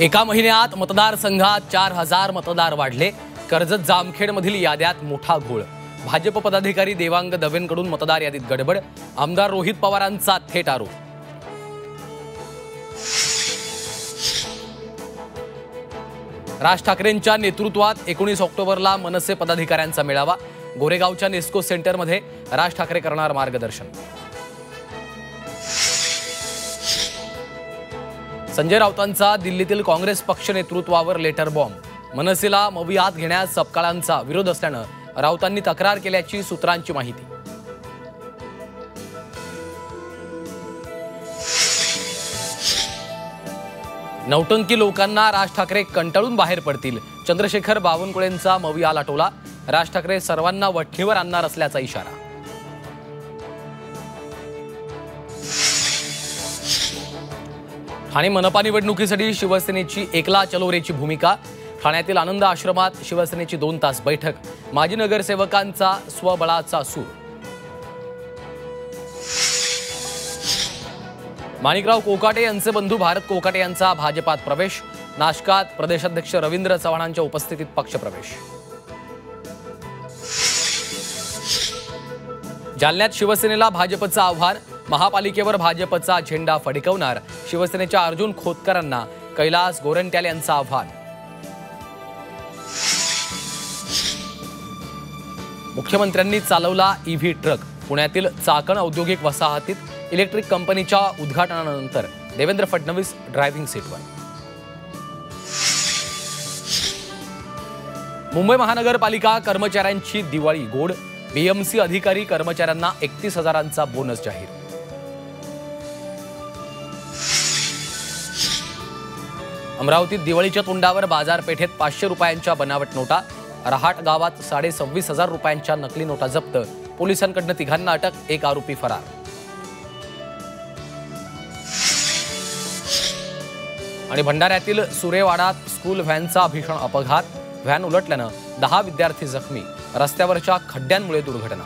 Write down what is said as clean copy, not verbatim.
एका महिन्यात मतदारसंघात 4000 मतदार वाढले। कर्जत जामखेडमधील याद्यात मोठा घोळ। भाजप पदाधिकारी देवांग दवेंकडून मतदार यादीत गडबड। आमदार रोहित पवारांचा थेट आरोप। राज ठाकरेंच्या नेतृत्वात 19 ऑक्टोबरला मनसे पदाधिकाऱ्यांचा मेळावा। गोरेगावच्या नेस्को सेंटरमध्ये राज ठाकरे करणार मार्गदर्शन। संजय राऊतांचा दिल्लीतील काँग्रेस पक्ष नेतृत्वावर लेटर बॉम्ब। मनसेला मवियात घेण्यास सपकाळांचा विरोध असल्याने राऊतांनी तक्रार केल्याची सूत्रांची माहिती। नौटंकी लोकांना राज ठाकरे कंटाळून बाहेर पडतील। चंद्रशेखर बावनकुळेंचा मवियाला टोला। राज ठाकरे सर्वांना वठणीवर आणणार असल्याचा इशारा। ठाणे मनपा निवडणुकीसाठी शिवसेनेची एकला चलोरेची भूमिका। ठाण्यातील आनंद आश्रमात शिवसेनेची 2 तास बैठक। माजी नगरसेवकांचा स्वबळाचा सूर। माणिकराव कोकाटे यांचे बंधू भारत कोकाटे यांचा भाजपात प्रवेश। नाशकात प्रदेशाध्यक्ष रवींद्र चव्हाणांच्या उपस्थितीत पक्षप्रवेश। जालन्यात शिवसेनेला भाजपचं आव्हान। महापालिकेवर भाजपचा झेंडा फडकवणार। शिवसेनेच्या अर्जुन खोतकरांना कैलास गोरंट्याल यांचं आव्हान। मुख्यमंत्र्यांनी चालवला ईव्ही ट्रक। पुण्यातील चाकण औद्योगिक वसाहतीत इलेक्ट्रिक कंपनीच्या उद्घाटनानंतर देवेंद्र फडणवीस ड्रायव्हिंग सीटवर। मुंबई महानगरपालिका कर्मचाऱ्यांची दिवाळी गोड। बीएमसी अधिकारी कर्मचाऱ्यांना 31,000चा बोनस जाहीर। अमरावतीत दिवाळीच्या तोंडावर बाजारपेठेत 500 रुपयांच्या बनावट नोटा। रहाट गावात 26,500 रुपयांच्या नकली नोटा जप्त। पोलिसांकडून 3 अटक, 1 आरोपी फरार। आणि भंडाऱ्यातील सुरेवाडात स्कूल व्हॅनचा भीषण अपघात। व्हॅन उलटल्यानं 10 विद्यार्थी जखमी। रस्त्यावरच्या खड्ड्यांमुळे दुर्घटना।